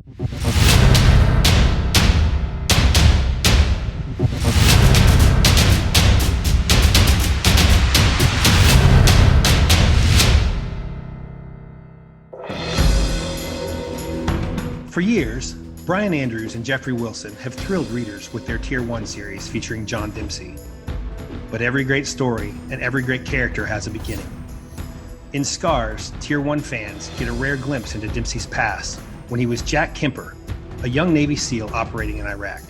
For years, Brian Andrews and Jeffrey Wilson have thrilled readers with their Tier 1 series featuring John Dempsey. But every great story and every great character has a beginning. In Scars, Tier 1 fans get a rare glimpse into Dempsey's past when he was Jack Kemper, a young Navy SEAL operating in Iraq.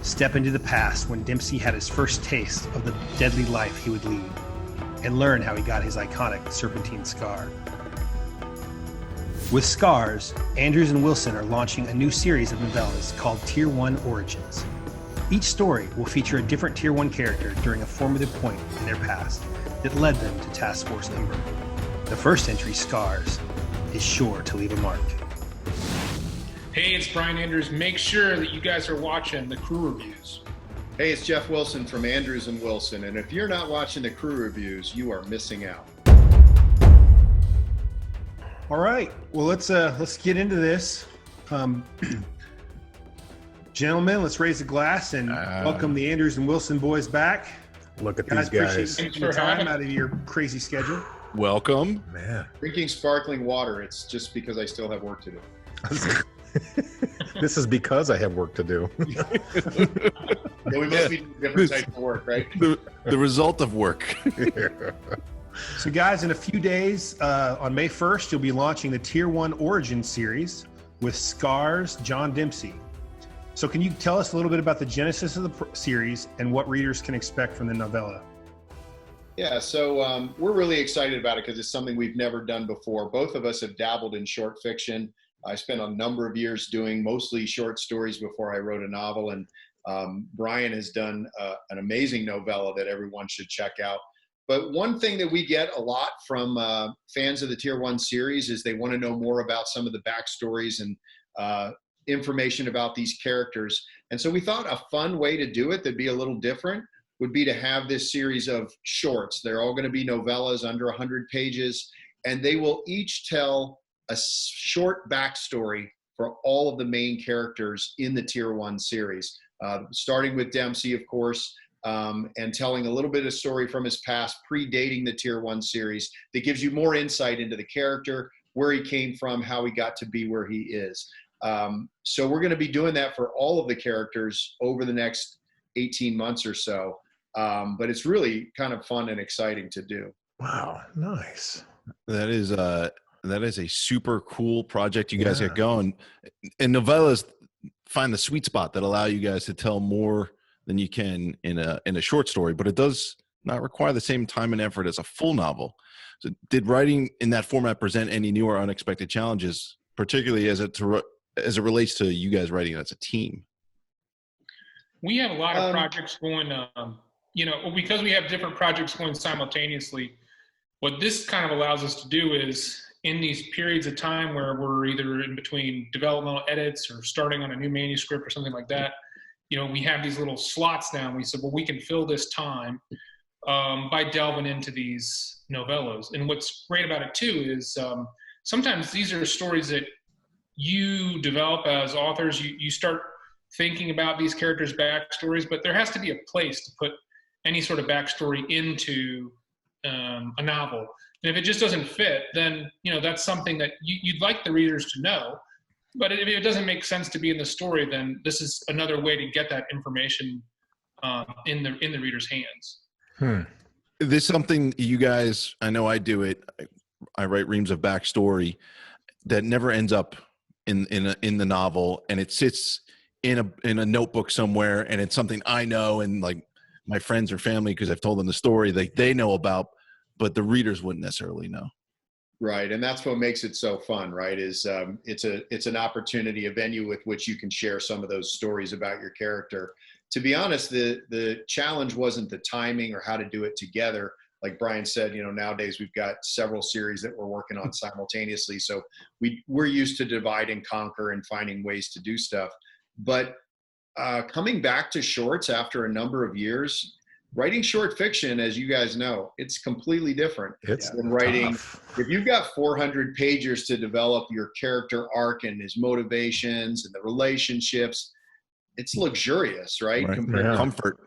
Step into the past when Dempsey had his first taste of the deadly life he would lead, and learn how he got his iconic serpentine scar. With Scars, Andrews and Wilson are launching a new series of novellas called Tier 1 Origins. Each story will feature a different Tier 1 character during a formative point in their past that led them to Task Force Ember. The first entry, Scars, is sure to leave a mark. Hey, it's Brian Andrews. Make sure that you guys are watching the crew reviews. Hey, it's Jeff Wilson from Andrews and Wilson, and if you're not watching the crew reviews, you are missing out. All right, well, let's get into this. Gentlemen, let's raise a glass and welcome the Andrews and Wilson boys back. Look at these guys. Taking the time out of your crazy schedule. Welcome. Man. Drinking sparkling water, it's just because I still have work to do. This is because I have work to do. Yeah, we must be doing different types of work, right? The result of work. So guys, in a few days, on May 1st, you'll be launching the Tier 1 Origin series with Scars, John Dempsey. So can you tell us a little bit about the genesis of the series and what readers can expect from the novella? Yeah, so we're really excited about it because it's something we've never done before. Both of us have dabbled in short fiction. I spent a number of years doing mostly short stories before I wrote a novel, and Brian has done an amazing novella that everyone should check out. But one thing that we get a lot from fans of the Tier 1 series is they want to know more about some of the backstories and information about these characters. And so we thought a fun way to do it that'd be a little different would be to have this series of shorts. They're all going to be novellas under 100 pages, and they will each tell a short backstory for all of the main characters in the Tier 1 series, starting with Dempsey, of course, and telling a little bit of story from his past, predating the Tier 1 series, that gives you more insight into the character, where he came from, how he got to be where he is. So we're going to be doing that for all of the characters over the next 18 months or so. But it's really kind of fun and exciting to do. Wow, nice. That is a super cool project you guys get going. And novellas find the sweet spot that allow you guys to tell more than you can in a short story, but it does not require the same time and effort as a full novel. So did writing in that format present any new or unexpected challenges, particularly as it relates to you guys writing as a team? We have a lot of projects going, because we have different projects going simultaneously. What this kind of allows us to do is, in these periods of time where we're either in between developmental edits or starting on a new manuscript or something like that, we have these little slots now. And we said, well, we can fill this time by delving into these novellas. And what's great about it too is sometimes these are stories that you develop as authors. You start thinking about these characters' backstories, but there has to be a place to put any sort of backstory into a novel. And if it just doesn't fit, then that's something that you'd like the readers to know. But if it doesn't make sense to be in the story, then this is another way to get that information in the reader's hands. This is something you guys, I know I do it. I write reams of backstory that never ends up in the novel, and it sits in a notebook somewhere, and it's something I know, and like my friends or family, because I've told them the story, they know about, but the readers wouldn't necessarily know. Right, and that's what makes it so fun, right? Is it's an opportunity, a venue with which you can share some of those stories about your character. To be honest, the challenge wasn't the timing or how to do it together. Like Brian said, nowadays we've got several series that we're working on simultaneously, so we're used to divide and conquer and finding ways to do stuff. But coming back to shorts after a number of years, writing short fiction, as you guys know, it's completely different It's than writing. tough. If you've got 400 pages to develop your character arc and his motivations and the relationships, it's luxurious, right? Right. Compared Comfort.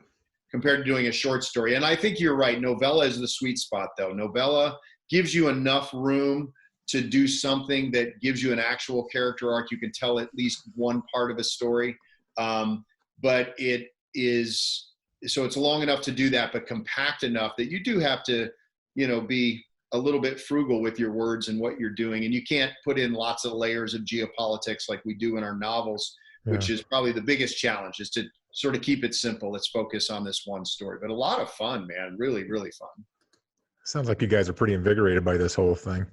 to doing a short story. And I think you're right. Novella is the sweet spot, though. Novella gives you enough room to do something that gives you an actual character arc. You can tell at least one part of a story. But it is, so it's long enough to do that, but compact enough that you do have to, be a little bit frugal with your words and what you're doing. And you can't put in lots of layers of geopolitics like we do in our novels, which is probably the biggest challenge, is to sort of keep it simple. Let's focus on this one story. But a lot of fun, man. Really, really fun. Sounds like you guys are pretty invigorated by this whole thing.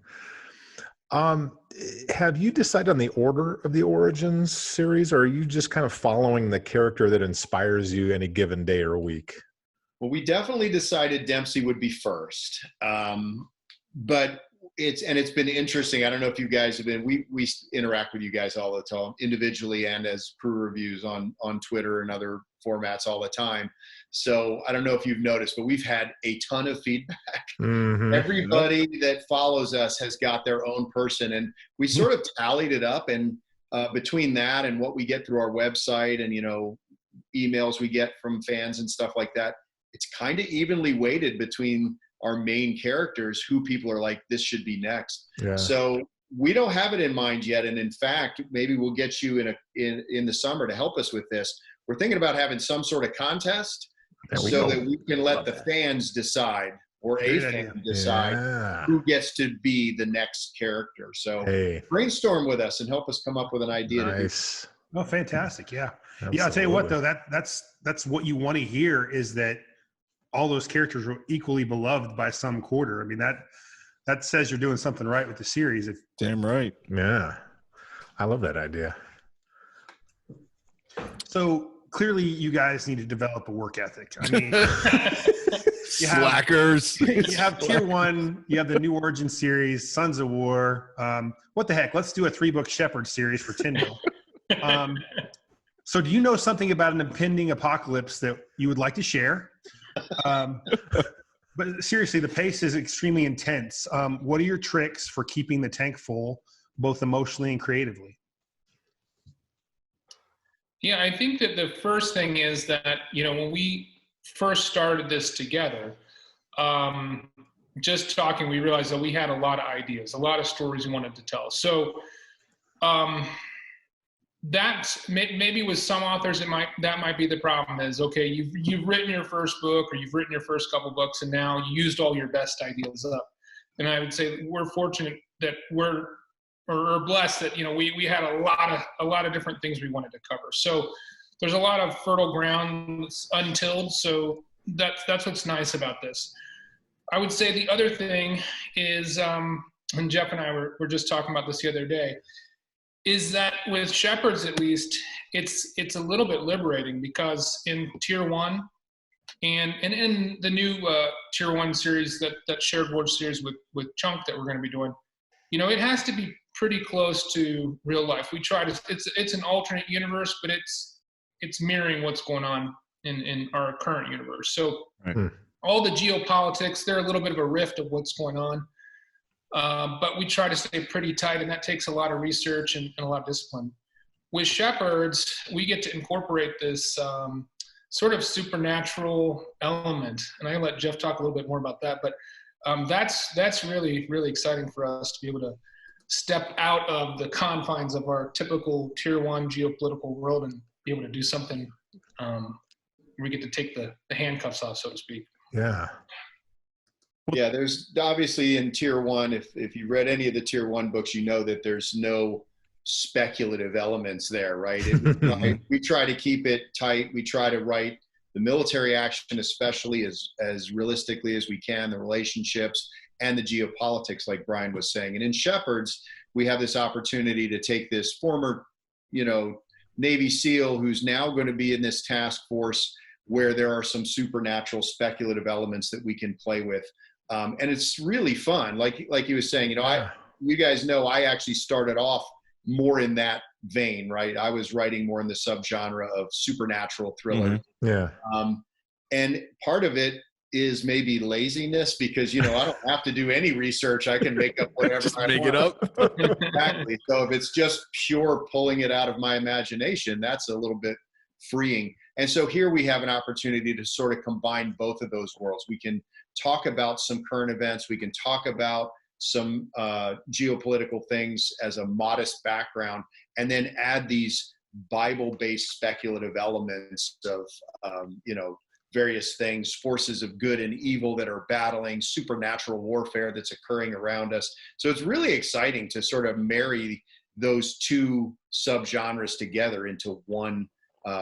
Have you decided on the order of the Origins series, or are you just kind of following the character that inspires you any given day or week? Well, we definitely decided Dempsey would be first. But it's been interesting. I don't know if you guys have been, we interact with you guys all the time, individually and as crew reviews on Twitter and other formats all the time. So I don't know if you've noticed, but we've had a ton of feedback. Mm-hmm. Everybody that follows us has got their own person, and we sort of tallied it up. And between that and what we get through our website and, emails we get from fans and stuff like that, it's kind of evenly weighted between our main characters, who people are like, this should be next. Yeah. So we don't have it in mind yet. And in fact, maybe we'll get you in the summer to help us with this. We're thinking about having some sort of contest so that we can let the fans decide, or a fan decide who gets to be the next character. So brainstorm with us and help us come up with an idea. Nice. Oh, fantastic. Yeah. Absolutely. Yeah. I'll tell you what, though, that's what you want to hear, is that all those characters were equally beloved by some quarter. I mean, that says you're doing something right with the series. Damn right. Yeah. I love that idea. So clearly you guys need to develop a work ethic. I mean, Slackers. You have Tier 1, you have the New Origin series, Sons of War. What the heck? Let's do a 3-book Shepherd series for Tyndall. So do you know something about an impending apocalypse that you would like to share? But seriously, the pace is extremely intense. What are your tricks for keeping the tank full, both emotionally and creatively? Yeah, I think that the first thing is that, when we first started this together, just talking, we realized that we had a lot of ideas, a lot of stories we wanted to tell. So that's maybe with some authors, that might be the problem is, okay, you've written your first book, or you've written your first couple books, and now you used all your best ideas up. And I would say we're fortunate that we're blessed that, we had a lot of different things we wanted to cover. So there's a lot of fertile ground that's untilled. So that's what's nice about this. I would say the other thing is, and Jeff and I were just talking about this the other day, is that with Shepherds, at least, it's a little bit liberating, because in Tier 1 and in the new Tier 1 series, that shared board series with Chunk that we're going to be doing, it has to be pretty close to real life. We try to, it's an alternate universe, but it's mirroring what's going on in our current universe. So all the geopolitics, they're a little bit of a rift of what's going on. But we try to stay pretty tight, and that takes a lot of research and a lot of discipline. With Shepherds, we get to incorporate this sort of supernatural element, and I'll let Jeff talk a little bit more about that. But that's really, really exciting for us to be able to step out of the confines of our typical Tier 1 geopolitical world and be able to do something where we get to take the handcuffs off, so to speak. Yeah. Yeah, there's obviously in Tier 1, if you read any of the Tier 1 books, you know that there's no speculative elements there, right? We try to keep it tight. We try to write the military action, especially as realistically as we can, the relationships and the geopolitics, like Brian was saying. And in Shepherds, we have this opportunity to take this former, Navy SEAL who's now going to be in this task force, where there are some supernatural speculative elements that we can play with. And it's really fun. Like he was saying, you guys know, I actually started off more in that vein, right? I was writing more in the subgenre of supernatural thriller. Yeah. And part of it is maybe laziness because, I don't have to do any research. I can make up whatever Just I make want. it up. Exactly. So if it's just pure pulling it out of my imagination, that's a little bit freeing. And so here we have an opportunity to sort of combine both of those worlds. We can talk about some current events. We can talk about some geopolitical things as a modest background, and then add these Bible-based speculative elements of, various things, forces of good and evil that are battling, supernatural warfare that's occurring around us. So it's really exciting to sort of marry those two subgenres together into one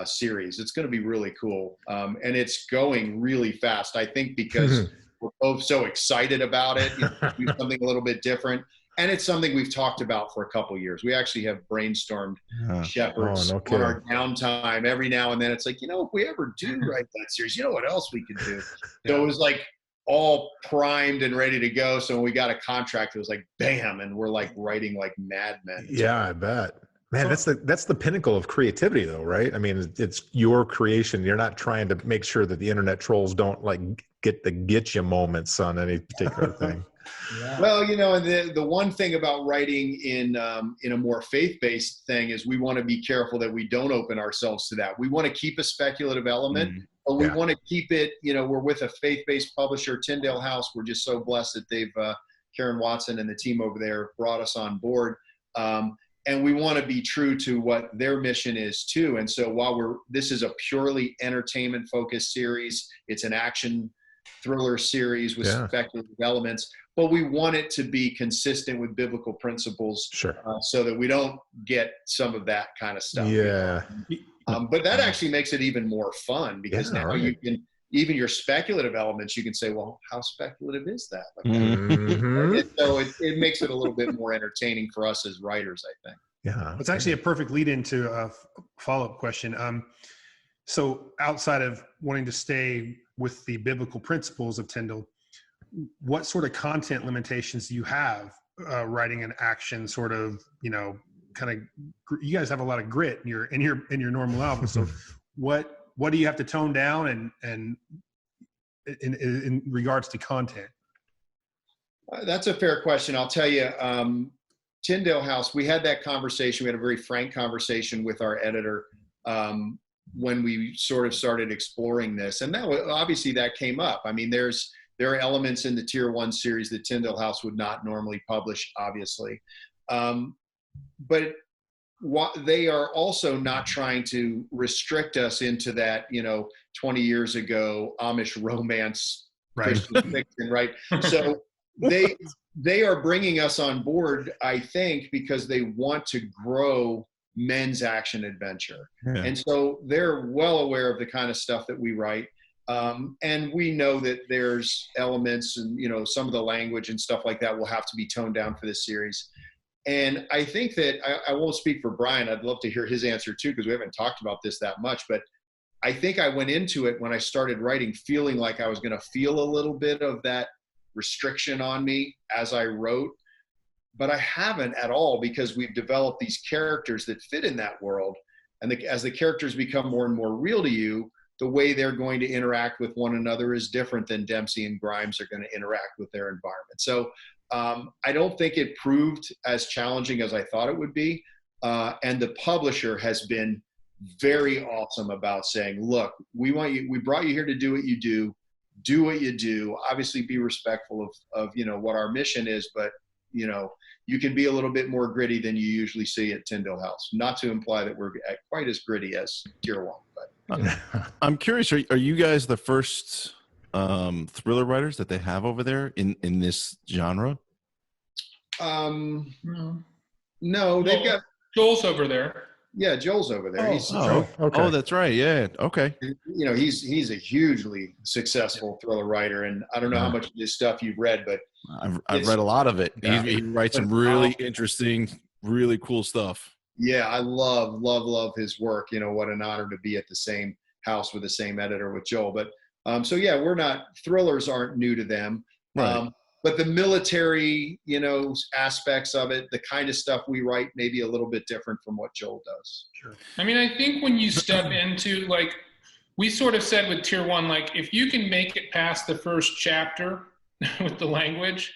series. It's going to be really cool. And it's going really fast, I think, because we're both so excited about it, to do something a little bit different. And it's something we've talked about for a couple of years. We actually have brainstormed Shepherds on our downtime every now and then. It's like, if we ever do write that series, what else we could do? So it was like all primed and ready to go. So when we got a contract, it was like, bam. And we're like writing like madmen. Yeah, I bet. Man, that's the pinnacle of creativity, though, right? I mean, it's your creation. You're not trying to make sure that the internet trolls don't like get you moments on any particular thing. Yeah. Well, and the one thing about writing in a more faith-based thing is we want to be careful that we don't open ourselves to that. We want to keep a speculative element, but we want to keep it. We're with a faith-based publisher, Tyndale House. We're just so blessed that they've Karen Watson and the team over there brought us on board. And we want to be true to what their mission is too. And so while this is a purely entertainment focused series, it's an action thriller series with speculative elements, but we want it to be consistent with biblical principles, so that we don't get some of that kind of stuff. Yeah. But that actually makes it even more fun because now you can, even your speculative elements, you can say, well, how speculative is that? Like, so it makes it a little bit more entertaining for us as writers, I think. Yeah. It's actually a perfect lead into a follow-up question. So outside of wanting to stay with the biblical principles of Tyndale, what sort of content limitations do you have writing an action sort of, kind of, you guys have a lot of grit in your normal album. So what do you have to tone down and in regards to content? That's a fair question. I'll tell you, Tyndale House, we had that conversation. We had a very frank conversation with our editor when we sort of started exploring this. And obviously that came up. I mean, there are elements in the Tier 1 series that Tyndale House would not normally publish, obviously. But they are also not trying to restrict us into that, 20 years ago Amish romance Christian fiction, right? So they are bringing us on board, I think, because they want to grow men's action adventure. And so they're well aware of the kind of stuff that we write. And we know that there's elements and, some of the language and stuff like that will have to be toned down for this series. And I think that I won't speak for Brian. I'd love to hear his answer too, because we haven't talked about this that much, but I think I went into it when I started writing feeling like I was going to feel a little bit of that restriction on me as I wrote, but I haven't at all, because we've developed these characters that fit in that world. And as the characters become more and more real to you, the way they're going to interact with one another is different than Dempsey and Grimes are going to interact with their environment. So I don't think it proved as challenging as I thought it would be. And the publisher has been very awesome about saying, look, we brought you here to do what you do what you do, obviously be respectful of what our mission is, but you can be a little bit more gritty than you usually see at Tyndale House. Not to imply that we're quite as gritty as Tier 1, but I'm curious, are you guys the first thriller writers that they have over there in this genre? No, they've got Joel's over there. Yeah, Joel's over there. Okay. Oh, that's right. Yeah. Okay. He's a hugely successful thriller writer, and I don't know how much of this stuff you've read, but I've read a lot of it. He writes some really interesting, really cool stuff. Yeah, I love his work. What an honor to be at the same house with the same editor with Joel. But so yeah, thrillers aren't new to them. Right. But the military, aspects of it, the kind of stuff we write may be a little bit different from what Joel does. Sure. I mean, I think when you step into we sort of said with tier one, like, if you can make it past the first chapter with the language,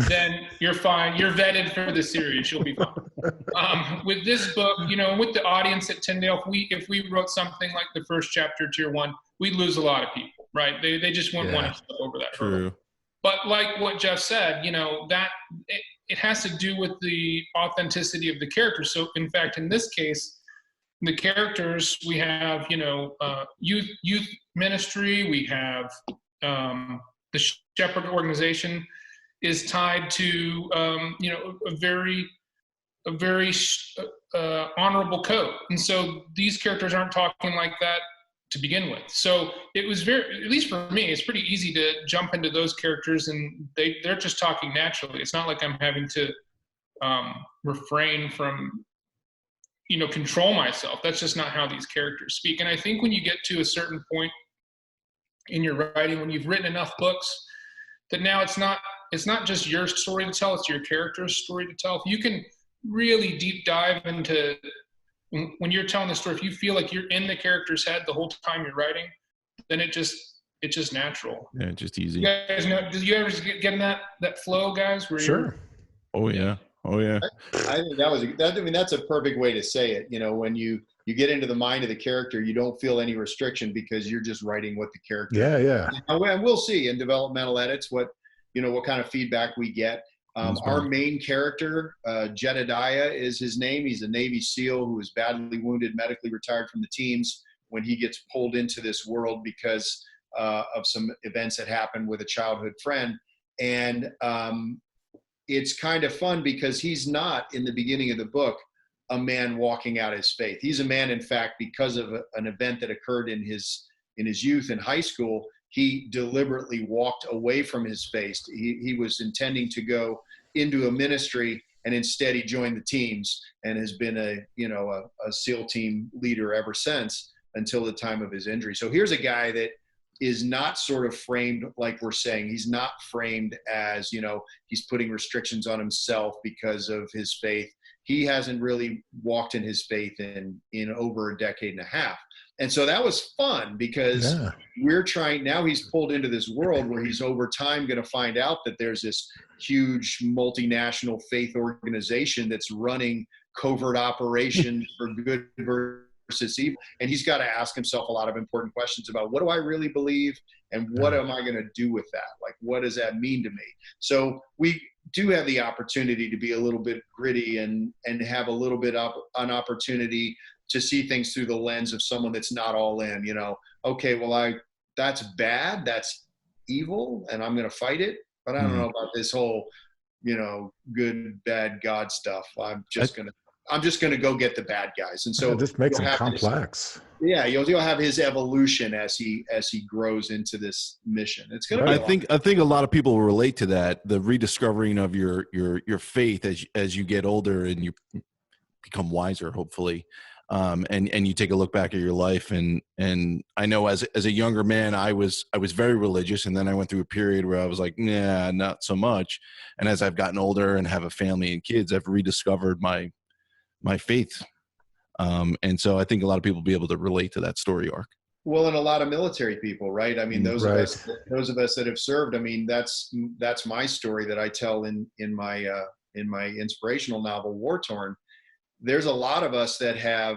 then you're fine. You're vetted for the series. You'll be fine. With this book, you know, with the audience at Tyndale, if we wrote something like the first chapter, tier one, we'd lose a lot of people, right? They just wouldn't want to step over that hurdle. But like what Jeff said, you know, that it has to do with the authenticity of the characters. So in fact, in this case, the characters, we have, you know, youth ministry, we have the Shepherd organization is tied to, you know, a very honorable code. And so these characters aren't talking like that to begin with. So it was very, at least for me, it's pretty easy to jump into those characters, and they're just talking naturally. It's not like I'm having to refrain from, you know, control myself. That's just not how these characters speak. And I think when you get to a certain point in your writing, when you've written enough books, that now it's not just your story to tell, it's your character's story to tell. If you can really deep dive into, when you're telling the story, if you feel like you're in the character's head the whole time you're writing, then it's just natural. Yeah, just easy. You guys know, did you ever get in that flow, guys? Where Sure. Oh yeah. Oh yeah. I think I mean, that's a perfect way to say it. You know, when you get into the mind of the character, you don't feel any restriction because you're just writing what the character. Yeah. And we'll see in developmental edits what kind of feedback we get. Our main character, Jedediah is his name. He's a Navy SEAL who is badly wounded, medically retired from the teams when he gets pulled into this world because of some events that happened with a childhood friend. And it's kind of fun because he's not, in the beginning of the book, a man walking out his faith. He's a man, in fact, because of an event that occurred in his youth in high school, he deliberately walked away from his faith. He was intending to go into a ministry, and instead he joined the teams and has been a SEAL team leader ever since, until the time of his injury. So here's a guy that is not sort of framed like we're saying. He's not framed as, you know, he's putting restrictions on himself because of his faith. He hasn't really walked in his faith in over a decade and a half. And so that was fun because we're trying, now he's pulled into this world where he's over time going to find out that there's this huge multinational faith organization that's running covert operations for good versus evil. And he's got to ask himself a lot of important questions about, what do I really believe? And what am I going to do with that? Like, what does that mean to me? So we do have the opportunity to be a little bit gritty and have a little bit of an opportunity to see things through the lens of someone that's not all in, you know, okay, well, that's bad, that's evil, and I'm going to fight it. But I don't know about this whole, you know, good, bad, God stuff. I'm just going to go get the bad guys. And so this makes it complex. You'll have his evolution as he grows into this mission. It's going to be I think a lot of people will relate to that, the rediscovering of your faith as you get older and you become wiser, hopefully. And you take a look back at your life, and I know as a younger man, I was very religious, and then I went through a period where I was like, nah, not so much. And as I've gotten older and have a family and kids, I've rediscovered my faith. And so I think a lot of people will be able to relate to that story arc. Well, and a lot of military people, right? I mean, those of us that have served. I mean, that's my story that I tell in my inspirational novel, War Torn. There's a lot of us that have,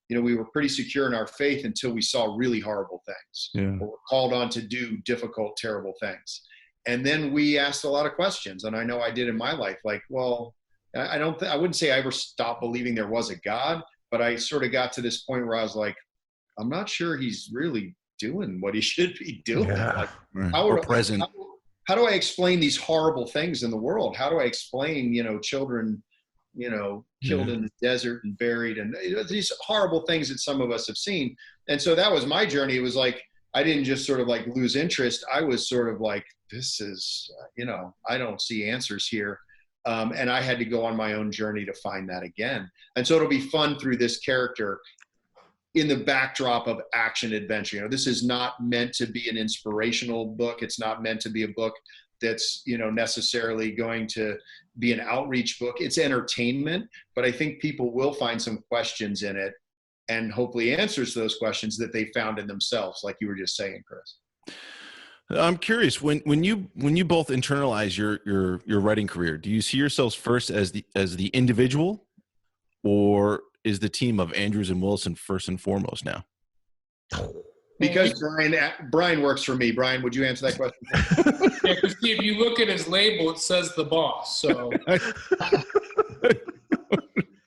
you know, we were pretty secure in our faith until we saw really horrible things. Yeah. Or were called on to do difficult, terrible things. And then we asked a lot of questions. And I know I did in my life, like, well, I wouldn't say I ever stopped believing there was a God, but I sort of got to this point where I was like, I'm not sure he's really doing what he should be doing. Yeah. Like, How do I explain these horrible things in the world? How do I explain, you know, children, you know, killed in the desert and buried, and these horrible things that some of us have seen. And so that was my journey. It was like, I didn't just sort of like lose interest. I was sort of like, this is, you know, I don't see answers here. And I had to go on my own journey to find that again. And so it'll be fun through this character in the backdrop of action adventure. You know, this is not meant to be an inspirational book. It's not meant to be a book that's, you know, necessarily going to be an outreach book. It's entertainment, but I think people will find some questions in it. and hopefully answers those questions that they found in themselves, like you were just saying, Chris. I'm curious, when you both internalize your writing career, do you see yourselves first as the individual, or is the team of Andrews and Wilson first and foremost now? Because Brian works for me. Brian, would you answer that question? Yeah, because if you look at his label, it says the boss. So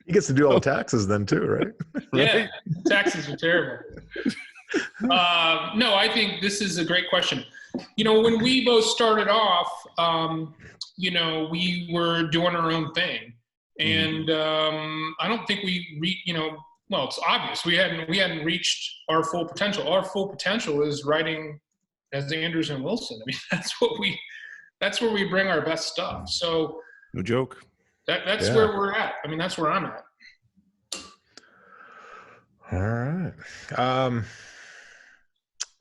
He gets to do all the taxes then too, right? yeah, taxes are terrible. No, I think this is a great question. When we both started off, we were doing our own thing, and I don't think well, it's obvious we hadn't reached our full potential. Our full potential is writing as Andrews and Wilson. I mean, that's where we bring our best stuff. So No joke. that's where we're at. I mean, that's where I'm at. All right.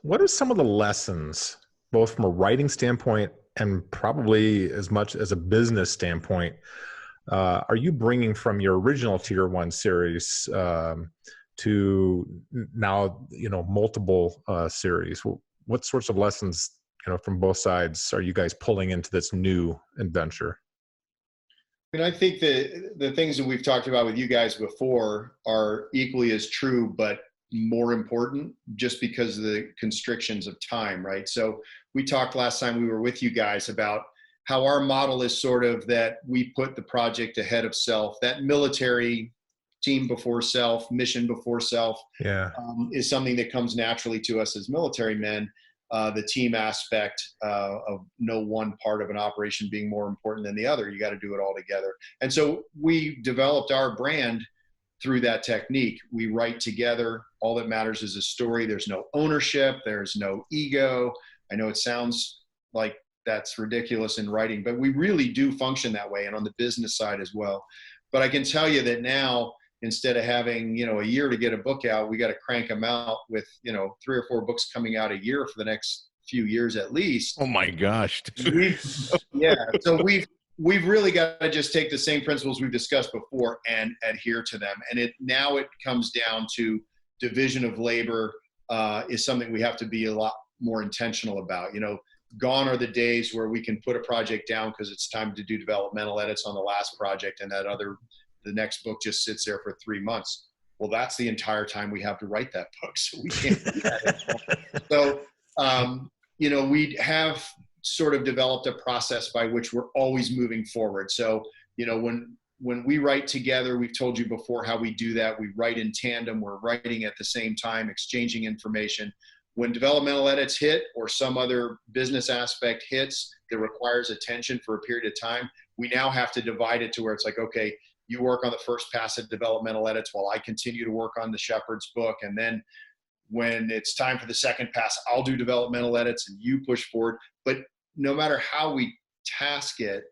What are some of the lessons, both from a writing standpoint and probably as much as a business standpoint, are you bringing from your original Tier 1 series to now, multiple series? What sorts of lessons, from both sides are you guys pulling into this new adventure? And I think the things that we've talked about with you guys before are equally as true, but more important just because of the constrictions of time, right? So we talked last time we were with you guys about how our model is sort of that we put the project ahead of self, that military team before self, mission before self, is something that comes naturally to us as military men. The team aspect of no one part of an operation being more important than the other. You got to do it all together. And so we developed our brand through that technique. We write together. All that matters is a story. There's no ownership. There's no ego. I know it sounds like that's ridiculous in writing, but we really do function that way, and on the business side as well. But I can tell you that now, instead of having, a year to get a book out, we got to crank them out with, 3 or 4 books coming out a year for the next few years at least. Oh my gosh. So we've really got to just take the same principles we've discussed before and adhere to them. And now it comes down to division of labor is something we have to be a lot more intentional about. Gone are the days where we can put a project down because it's time to do developmental edits on the last project, and the next book just sits there for 3 months. Well, that's the entire time we have to write that book. So we can't do that anymore. So, we have sort of developed a process by which we're always moving forward. So, when we write together, we've told you before how we do that. We write in tandem. We're writing at the same time, exchanging information. When developmental edits hit or some other business aspect hits that requires attention for a period of time, we now have to divide it to where it's like, okay, you work on the first pass of developmental edits while I continue to work on the Shepherd's book. And then when it's time for the second pass, I'll do developmental edits and you push forward. But no matter how we task it,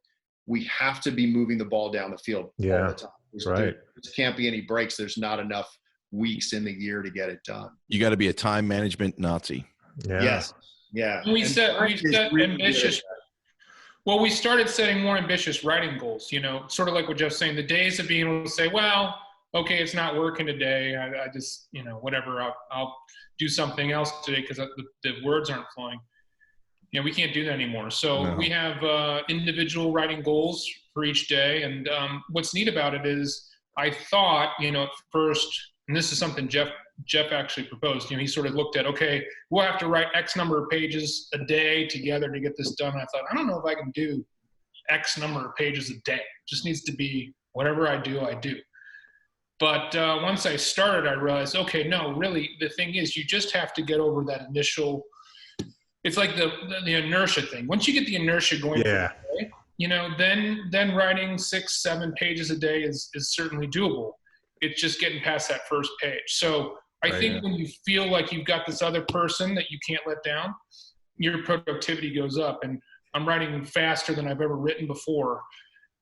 we have to be moving the ball down the field all the time. There can't be any breaks. There's not enough weeks in the year to get it done. You got to be a time management Nazi. Yes. Yeah. We set ambitious. Well, we started setting more ambitious writing goals, sort of like what Jeff's saying, the days of being able to say, well, okay, it's not working today. I just, whatever, I'll do something else today because the words aren't flowing. We can't do that anymore. So we have individual writing goals for each day. And what's neat about it is I thought, at first, and this is something Jeff actually proposed, he sort of looked at, okay, we'll have to write X number of pages a day together to get this done. And I thought, I don't know if I can do X number of pages a day. It just needs to be whatever I do. But once I started, I realized, okay, no, really, the thing is you just have to get over that initial, it's like the inertia thing. Once you get the inertia going, then writing 6-7 pages a day is certainly doable. It's just getting past that first page. So I think when you feel like you've got this other person that you can't let down, your productivity goes up. And I'm writing faster than I've ever written before.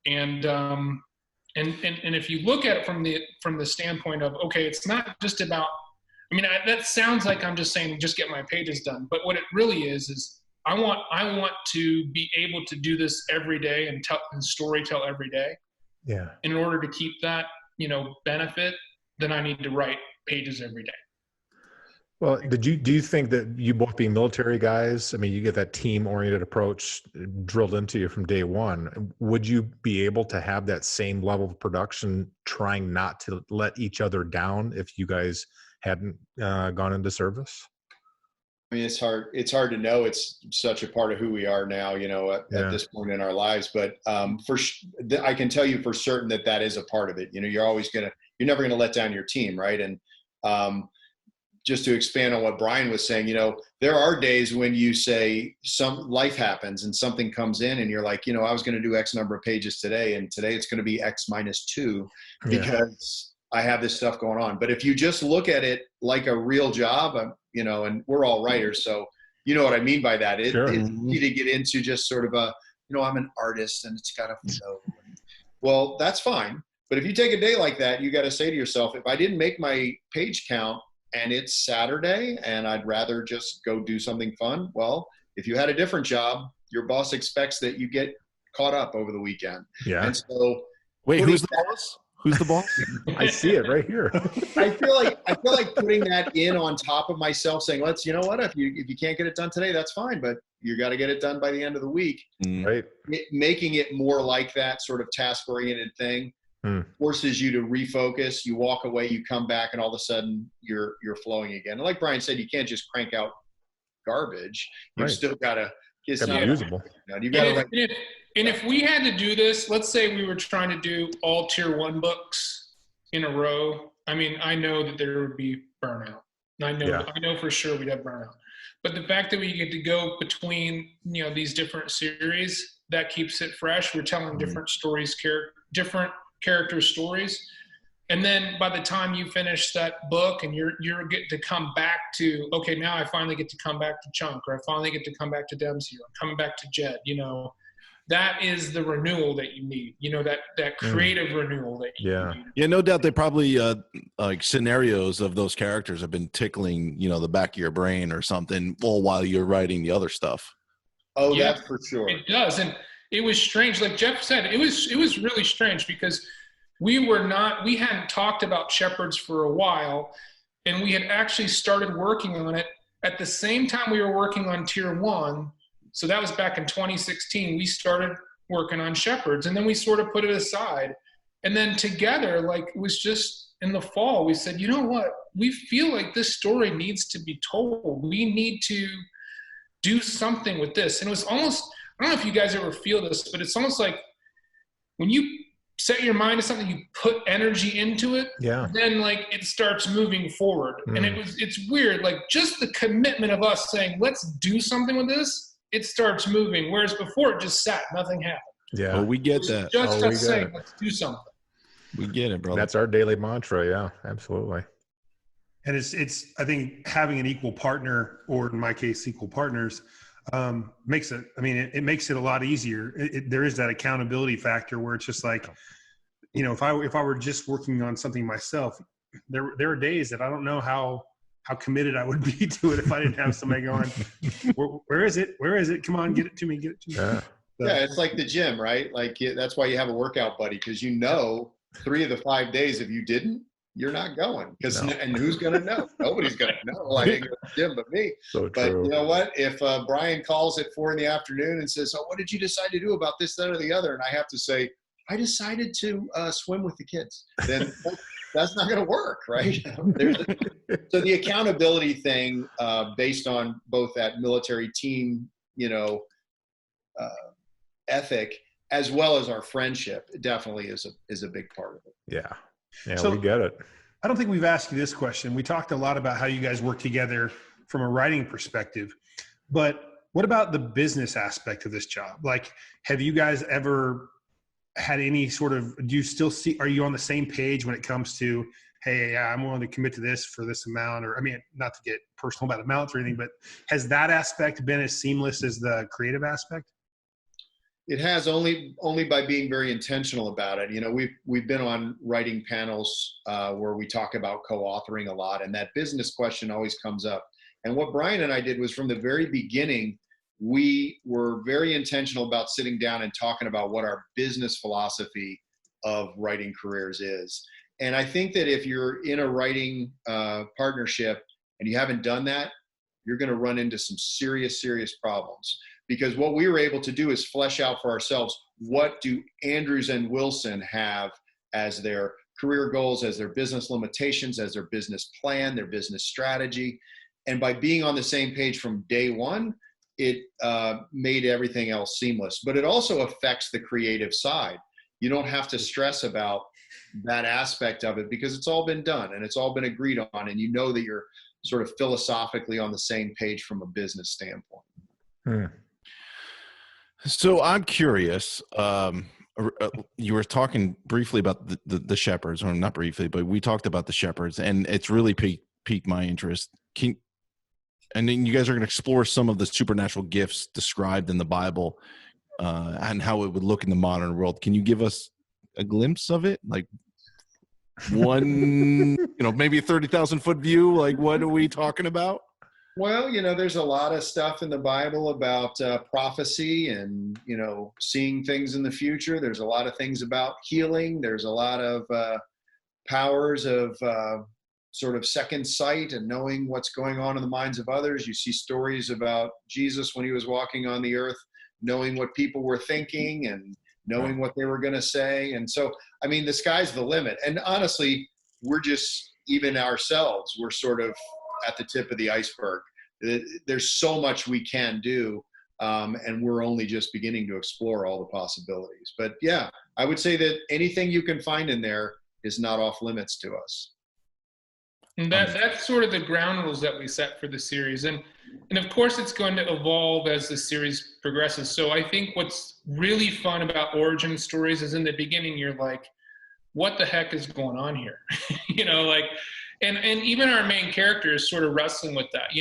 And if you look at it from the standpoint of, okay, it's not just about, that sounds like I'm just saying just get my pages done. But what it really is I want to be able to do this every day and story tell every day. Yeah. In order to keep that, benefit, then I need to write pages every day. Well, do you think that you both being military guys, I mean, you get that team-oriented approach drilled into you from day one. Would you be able to have that same level of production, trying not to let each other down if you guys hadn't gone into service? I mean, it's hard. It's hard to know. It's such a part of who we are now, at this point in our lives. But I can tell you for certain that is a part of it. You're never gonna let down your team, right? And just to expand on what Brian was saying, there are days when you say some life happens and something comes in, and you're like, I was going to do X number of pages today, and today it's going to be X -2 because I have this stuff going on. But if you just look at it like a real job, and we're all writers, so you know what I mean by that. It's easy to get into just sort of I'm an artist and it's got to flow. Well, that's fine. But if you take a day like that, you got to say to yourself, if I didn't make my page count and it's Saturday and I'd rather just go do something fun, well, if you had a different job, your boss expects that you get caught up over the weekend. Yeah. And so wait, who's the boss? Who's the boss? I see it right here. I feel like putting that in on top of myself, saying, you know what, if you can't get it done today, that's fine, but you got to get it done by the end of the week. Right. Making it more like that sort of task-oriented thing forces you to refocus. You walk away, you come back, and all of a sudden you're flowing again. And like Brian said, you can't just crank out garbage. You've still got to. It's not usable. You got to. And if we had to do this, let's say we were trying to do all tier 1 books in a row. I mean, I know that there would be burnout. I know for sure we'd have burnout. But the fact that we get to go between, these different series, that keeps it fresh. We're telling different stories, different character stories. And then by the time you finish that book and you're getting to come back to, okay, now I finally get to come back to Chunk, or I finally get to come back to Dempsey, or I'm coming back to Jed, that is the renewal that you need, that creative renewal that you need. Yeah, no doubt they probably like scenarios of those characters have been tickling, the back of your brain or something all while you're writing the other stuff. Oh, yeah, that's for sure. It does. And it was strange. Like Jeff said, it was really strange because we hadn't talked about Shepherds for a while, and we had actually started working on it at the same time we were working on Tier 1. So that was back in 2016. We started working on Shepherds, and then we sort of put it aside. And then together, like it was just in the fall, we said, you know what? We feel like this story needs to be told. We need to do something with this. And it was almost, I don't know if you guys ever feel this, but it's almost like when you set your mind to something, you put energy into it, then like it starts moving forward. And it's weird. Like just the commitment of us saying, let's do something with this, it starts moving. Whereas before it just sat, nothing happened. Yeah. Well, we get that. Just us saying, let's do something. We get it, brother. That's our daily mantra. Yeah, absolutely. And it's I think having an equal partner, or in my case, equal partners, makes it, it makes it a lot easier. There is that accountability factor where it's just like, if I were just working on something myself, there are days that I don't know how committed I would be to it if I didn't have somebody going, where is it? Where is it? Come on, get it to me. Yeah. Yeah, it's like the gym, right? Like that's why you have a workout buddy, because 3 of the 5 days, if you didn't, you're not going. And who's going to know? Nobody's going to know. I ain't going to the gym but me. So but true. You know what? If Brian calls at 4 PM and says, "Oh, what did you decide to do about this, that, or the other?" And I have to say, "I decided to swim with the kids," then that's not going to work, right? So the accountability thing, based on both that military team, ethic, as well as our friendship, definitely is a big part of it. Yeah, So, we get it. I don't think we've asked you this question. We talked a lot about how you guys work together from a writing perspective, but what about the business aspect of this job? Like, have you guys ever had any sort of, are you on the same page when it comes to, hey, I'm willing to commit to this for this amount, or, not to get personal about amounts or anything, but has that aspect been as seamless as the creative aspect? It has, only by being very intentional about it. We've been on writing panels where we talk about co-authoring a lot, and that business question always comes up. And what Brian and I did was, from the very beginning, we were very intentional about sitting down and talking about what our business philosophy of writing careers is. And I think that if you're in a writing partnership and you haven't done that, you're going to run into some serious, serious problems. Because what we were able to do is flesh out for ourselves, what do Andrews and Wilson have as their career goals, as their business limitations, as their business plan, their business strategy. And by being on the same page from day one, it made everything else seamless. But it also affects the creative side. You don't have to stress about that aspect of it because it's all been done and it's all been agreed on. And you know that you're sort of philosophically on the same page from a business standpoint. Hmm. So I'm curious. You were talking briefly about the shepherds, or not briefly, but we talked about the shepherds, and it's really piqued my interest. And then you guys are going to explore some of the supernatural gifts described in the Bible and how it would look in the modern world. Can you give us a glimpse of it? Like one, maybe a 30,000 foot view? Like, what are we talking about? Well, there's a lot of stuff in the Bible about prophecy and, seeing things in the future. There's a lot of things about healing. There's a lot of powers of sort of second sight and knowing what's going on in the minds of others. You see stories about Jesus when he was walking on the earth, knowing what people were thinking and knowing what they were going to say. And so, the sky's the limit. And honestly, we're just, even ourselves, we're sort of at the tip of the iceberg. There's so much we can do, and we're only just beginning to explore all the possibilities. But yeah, I would say that anything you can find in there is not off limits to us. And that's sort of the ground rules that we set for the series. And of course, it's going to evolve as the series progresses. So I think what's really fun about origin stories is in the beginning, you're like, what the heck is going on here? And even our main character is sort of wrestling with that,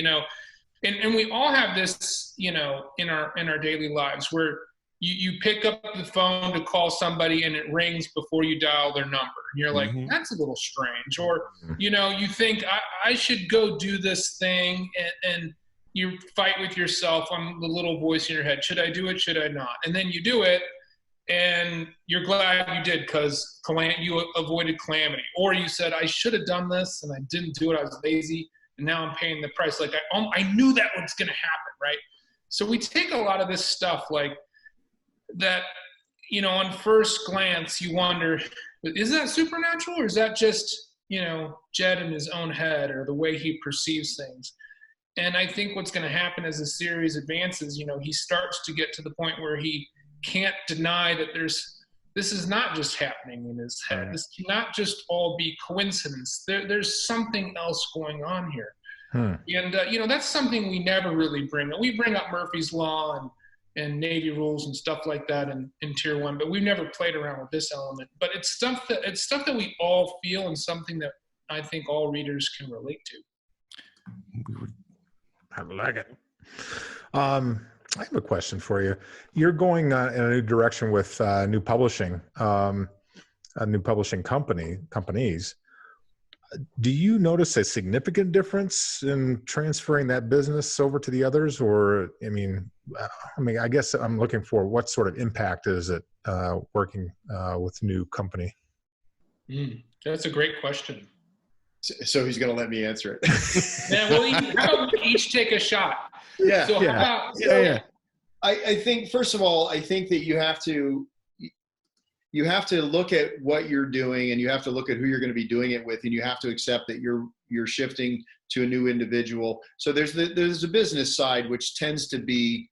and we all have this, in our daily lives where you pick up the phone to call somebody and it rings before you dial their number. And you're like, that's a little strange. Or, you think I should go do this thing, and you fight with yourself on the little voice in your head. Should I do it? Should I not? And then you do it. And you're glad you did because you avoided calamity. Or you said, I should have done this and I didn't do it. I was lazy and now I'm paying the price. Like I knew that was going to happen, right? So we take a lot of this stuff like that, on first glance, you wonder, is that supernatural or is that just, Jed in his own head or the way he perceives things? And I think what's going to happen as the series advances, he starts to get to the point where he can't deny that this is not just happening in his head. This cannot just all be coincidence. There's something else going on here. And, that's something we never really bring up. We bring up Murphy's Law and Navy rules and stuff like that in Tier 1, but we've never played around with this element. But it's stuff that we all feel and something that I think all readers can relate to. I like it. I have a question for you. You're going in a new direction with new publishing, companies. Do you notice a significant difference in transferring that business over to the others? Or, I guess I'm looking for what sort of impact is it working with new company? That's a great question. So he's going to let me answer it. Yeah, well, how about we each take a shot? Yeah. So yeah. How about, yeah. I think, first of all, I think that you have to look at what you're doing and you have to look at who you're going to be doing it with, and you have to accept that you're shifting to a new individual. So there's a business side, which tends to be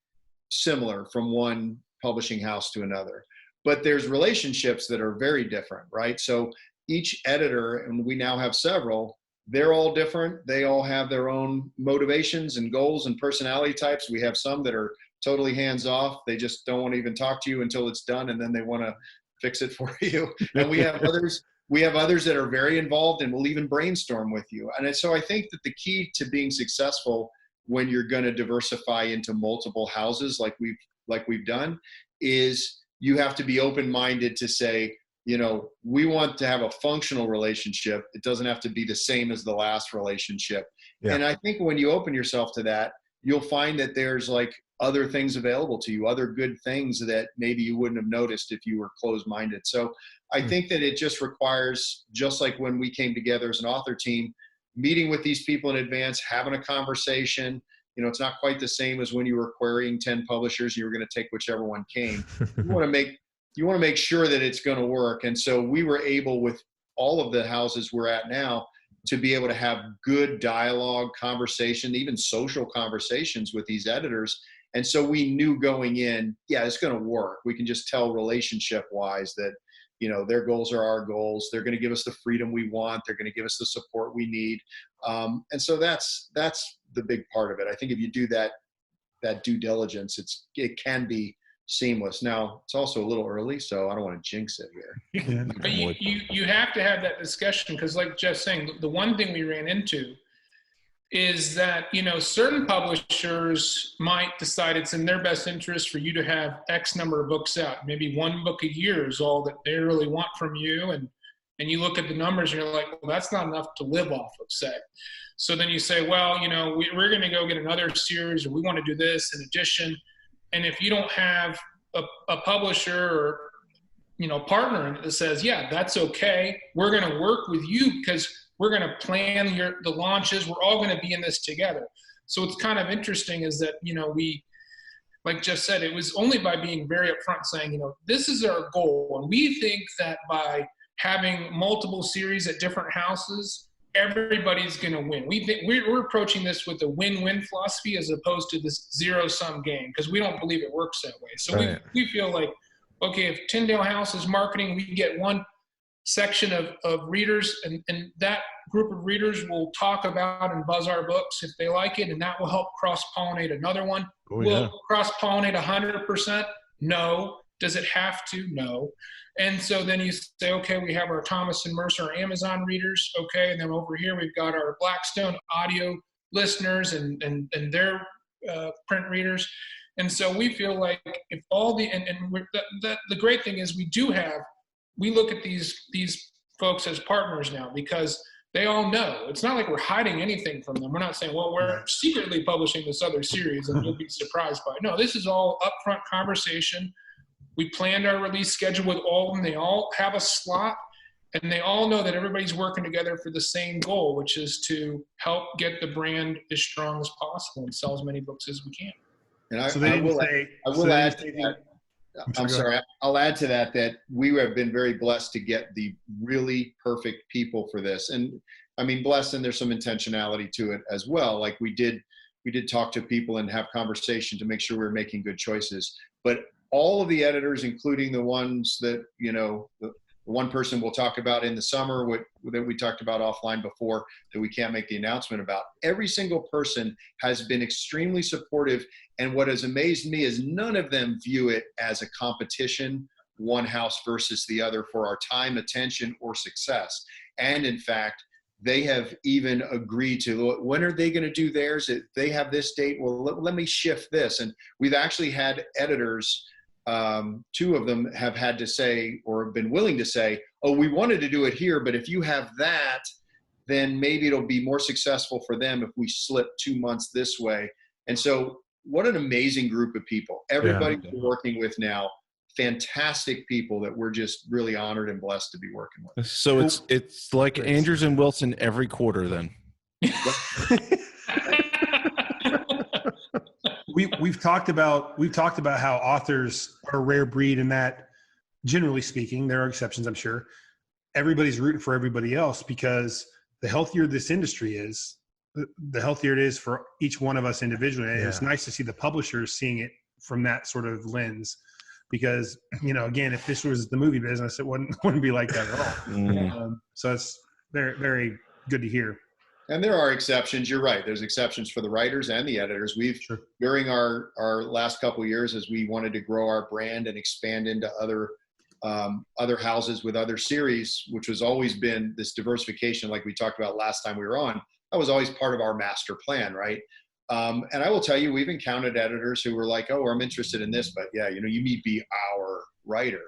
similar from one publishing house to another, but there's relationships that are very different, right? So each editor, and we now have several, they're all different. They all have their own motivations and goals and personality types. We have some that are totally hands off. They just don't want to even talk to you until it's done, and then they want to fix it for you. And we have others that are very involved and will even brainstorm with you. And so I think that the key to being successful when you're going to diversify into multiple houses like we've done is you have to be open-minded to say, we want to have a functional relationship. It doesn't have to be the same as the last relationship. Yeah. And I think when you open yourself to that, you'll find that there's like other things available to you, other good things that maybe you wouldn't have noticed if you were closed-minded. So I think that it just requires, just like when we came together as an author team, meeting with these people in advance, having a conversation. You know, it's not quite the same as when you were querying 10 publishers, you were going to take whichever one came. You want to make sure that it's going to work. And so we were able, with all of the houses we're at now, to be able to have good dialogue, conversation, even social conversations with these editors. And so we knew going in, yeah, it's going to work. We can just tell relationship wise that, you know, their goals are our goals. They're going to give us the freedom we want. They're going to give us the support we need. And so that's the big part of it. I think if you do that due diligence, it can be seamless. Now, it's also a little early, so I don't want to jinx it here. But you have to have that discussion, because like Jeff's saying, the one thing we ran into is that, you know, certain publishers might decide it's in their best interest for you to have X number of books out. Maybe one book a year is all that they really want from you. And you look at the numbers and you're like, well, that's not enough to live off of, say. So then you say, well, you know, we're going to go get another series, or we want to do this in addition. And if you don't have a publisher or, you know, partner that says, yeah, that's okay, we're going to work with you because we're going to plan the launches. We're all going to be in this together. So it's kind of interesting is that, you know, we, like Jeff said, it was only by being very upfront saying, you know, this is our goal. And we think that by having multiple series at different houses, everybody's going to win. We think we're approaching this with a win-win philosophy as opposed to this zero-sum game, because we don't believe it works that way. So right. we feel like, okay, if Tyndale House is marketing, we get one section of readers, and that group of readers will talk about and buzz our books if they like it, and that will help cross-pollinate another one. Will cross-pollinate 100%? No. Does it have to? No. And so then you say, okay, we have our Thomas and Mercer Amazon readers, okay, and then over here we've got our Blackstone audio listeners and their print readers. And so we feel like if all the the great thing is we look at these folks as partners now, because they all know. It's not like we're hiding anything from them. We're not saying, well, we're secretly publishing this other series and you'll be surprised by it. No, this is all upfront conversation. We planned our release schedule with all of them. They all have a slot, and they all know that everybody's working together for the same goal, which is to help get the brand as strong as possible and sell as many books as we can. And I'll add to that we have been very blessed to get the really perfect people for this. And I mean, blessed, and there's some intentionality to it as well. Like we did talk to people and have conversation to make sure we were making good choices. But all of the editors, including the ones that, you know, the one person we'll talk about in the summer, that we talked about offline before, that we can't make the announcement about, every single person has been extremely supportive. And what has amazed me is none of them view it as a competition, one house versus the other, for our time, attention, or success. And in fact, they have even agreed to, when are they going to do theirs? If they have this date, well, let me shift this. And we've actually had editors, two of them have had to say, or have been willing to say, oh, we wanted to do it here, but if you have that, then maybe it'll be more successful for them if we slip 2 months this way. And so what an amazing group of people. Everybody we're working with now, fantastic people that we're just really honored and blessed to be working with. So it's like Andrews and Wilson every quarter then. We've talked about how authors are a rare breed, and that, generally speaking, there are exceptions, I'm sure. Everybody's rooting for everybody else, because the healthier this industry is, the healthier it is for each one of us individually. And it's nice to see the publishers seeing it from that sort of lens, because, you know, again, if this was the movie business, it wouldn't be like that at all. So it's very, very good to hear. And there are exceptions. You're right. There's exceptions for the writers and the editors. During our last couple of years, as we wanted to grow our brand and expand into other houses with other series, which has always been this diversification, like we talked about last time we were on, that was always part of our master plan, right? And I will tell you, we've encountered editors who were like, oh, I'm interested in this, but yeah, you know, you need to be our writer.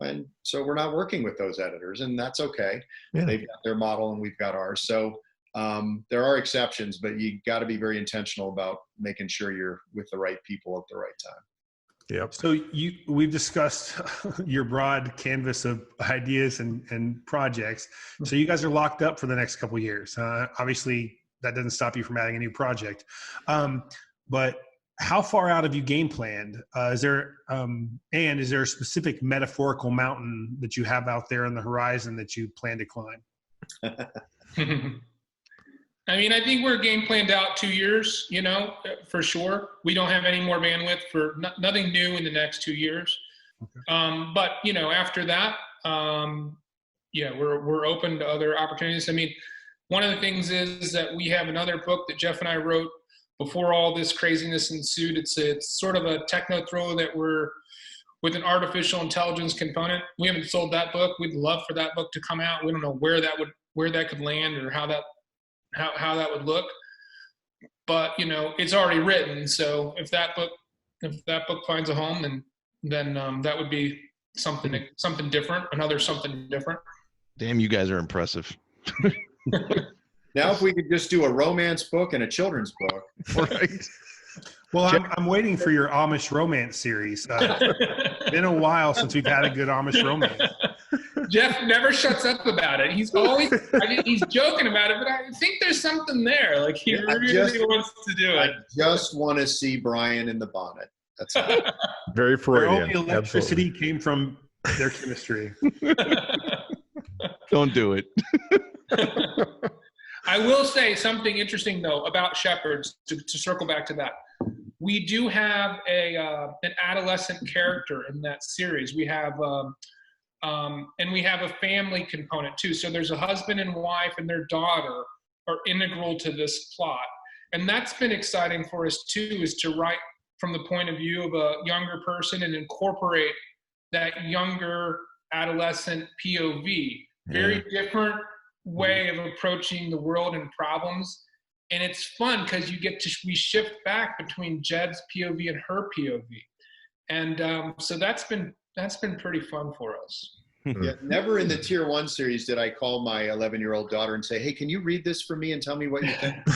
And so we're not working with those editors, and that's okay. They've got their model and we've got ours. So There are exceptions, but you got to be very intentional about making sure you're with the right people at the right time. Yep. So we've discussed your broad canvas of ideas and projects. So you guys are locked up for the next couple of years. Obviously, that doesn't stop you from adding a new project. But how far out have you game planned? Is there a specific metaphorical mountain that you have out there on the horizon that you plan to climb? I mean, I think we're game planned out 2 years, for sure. We don't have any more bandwidth for nothing new in the next 2 years. Okay. But, after that, we're open to other opportunities. I mean, one of the things is that we have another book that Jeff and I wrote before all this craziness ensued. It's sort of a techno thriller that we're with an artificial intelligence component. We haven't sold that book. We'd love for that book to come out. We don't know where that could land or how that would look, but it's already written. So if that book finds a home, then that would be something different, something different. Damn, you guys are impressive. Now, if we could just do a romance book and a children's book, right? Well, I'm waiting for your Amish romance series. Been a while since we've had a good Amish romance. Jeff never shuts up about it. He's always, he's joking about it, but I think there's something there. Like he really wants to do it. I just want to see Brian in the bonnet. That's all. Very Freudian. Their only electricity came from their chemistry. Don't do it. I will say something interesting though about shepherds to circle back to that. We do have an adolescent character in that series. We have and we have a family component too. So there's a husband and wife and their daughter are integral to this plot. And that's been exciting for us too, is to write from the point of view of a younger person and incorporate that younger adolescent POV. Very different way of approaching the world and problems. And it's fun because we shift back between Jed's POV and her POV. And so that's been pretty fun for us. Yeah, never in the Tier 1 series did I call my 11-year-old daughter and say, hey, can you read this for me and tell me what you think?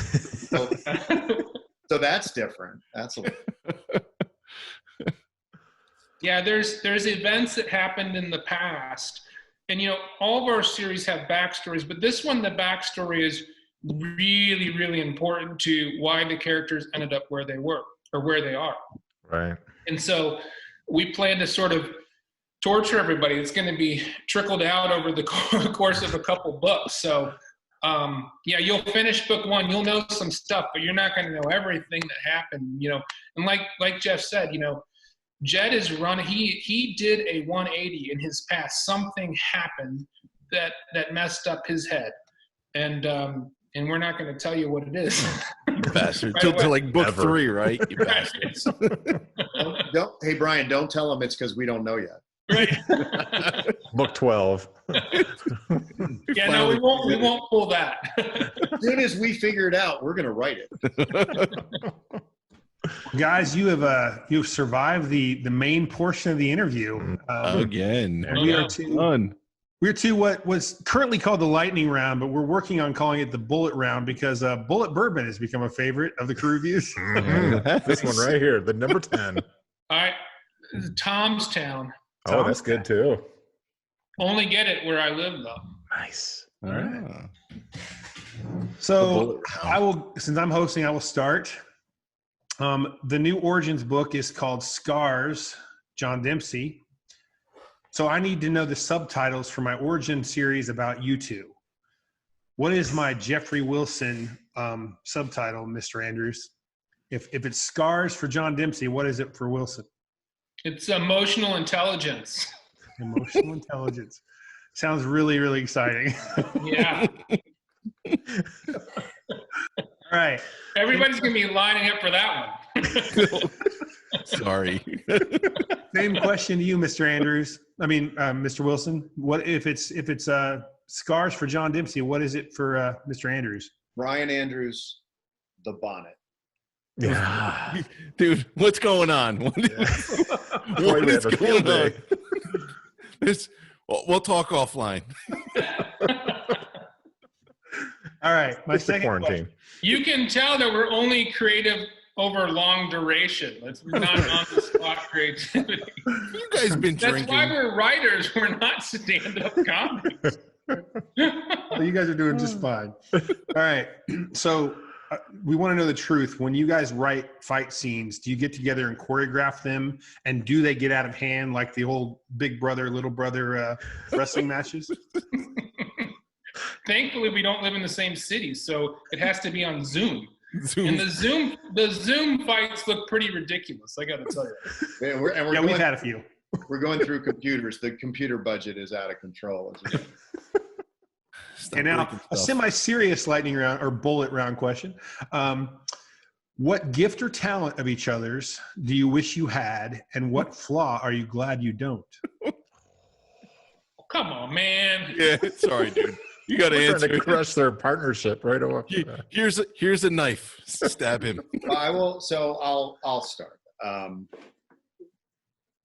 So that's different. That's Yeah, there's events that happened in the past. And, all of our series have backstories, but this one, the backstory is really, really important to why the characters ended up where they were or where they are. Right. And so we plan to sort of torture everybody. It's going to be trickled out over the course of a couple books. So, you'll finish book 1, you'll know some stuff, but you're not going to know everything that happened, And like Jeff said, Jed is he did a 180 in his past. Something happened that messed up his head. And we're not going to tell you what it is. You bastard. Till like book 3, right? You bastards. Hey, Brian, don't tell him it's because we don't know yet. Right. Book 12. Yeah, no, we won't pull that. As soon as we figure it out, we're going to write it. Guys, you've survived the main portion of the interview. Again. And we're to what was currently called the lightning round, but we're working on calling it the bullet round because bullet bourbon has become a favorite of the crew reviews. Mm-hmm. This one right here, the number 10. All right. Tom's Town. Oh, that's good too. Only get it where I live though. Nice. All right. So since I'm hosting, I will start. The new Origins book is called Scars, John Dempsey. So I need to know the subtitles for my Origin series about you two. What is my Jeffrey Wilson subtitle, Mr. Andrews? If it's Scars for John Dempsey, what is it for Wilson? It's emotional intelligence. Emotional intelligence. Sounds really, really exciting. Yeah. All right. Everybody's going to be lining up for that one. Sorry. Same question to you, Mr. Andrews. Mr. Wilson. What if it's Scars for John Dempsey? What is it for Mr. Andrews? Brian Andrews, the bonnet. Yeah. Dude, what's going on? What is going on? We'll talk offline. All right, my It's the second quarantine. question. You can tell that we're only creative over long duration. It's not on the spot creativity. You guys been That's drinking. why we're writers. We're not stand-up comics. Well, you guys are doing just fine. All right. So we want to know the truth. When you guys write fight scenes, do you get together and choreograph them? And do they get out of hand like the old big brother, little brother wrestling matches? Thankfully, we don't live in the same city, so it has to be on Zoom. Zoom. And the Zoom fights look pretty ridiculous, I got to tell you. Yeah, We've had a few. we're going through computers. The computer budget is out of control. Isn't it? Stop And now breaking a stuff. semi-serious lightning round or bullet round question. What gift or talent of each other's do you wish you had, and what flaw are you glad you don't? Come on, man. Yeah, sorry, dude. You got to We're trying to answer. crush their partnership right away. Here's a knife. Stab him. I will. So I'll start.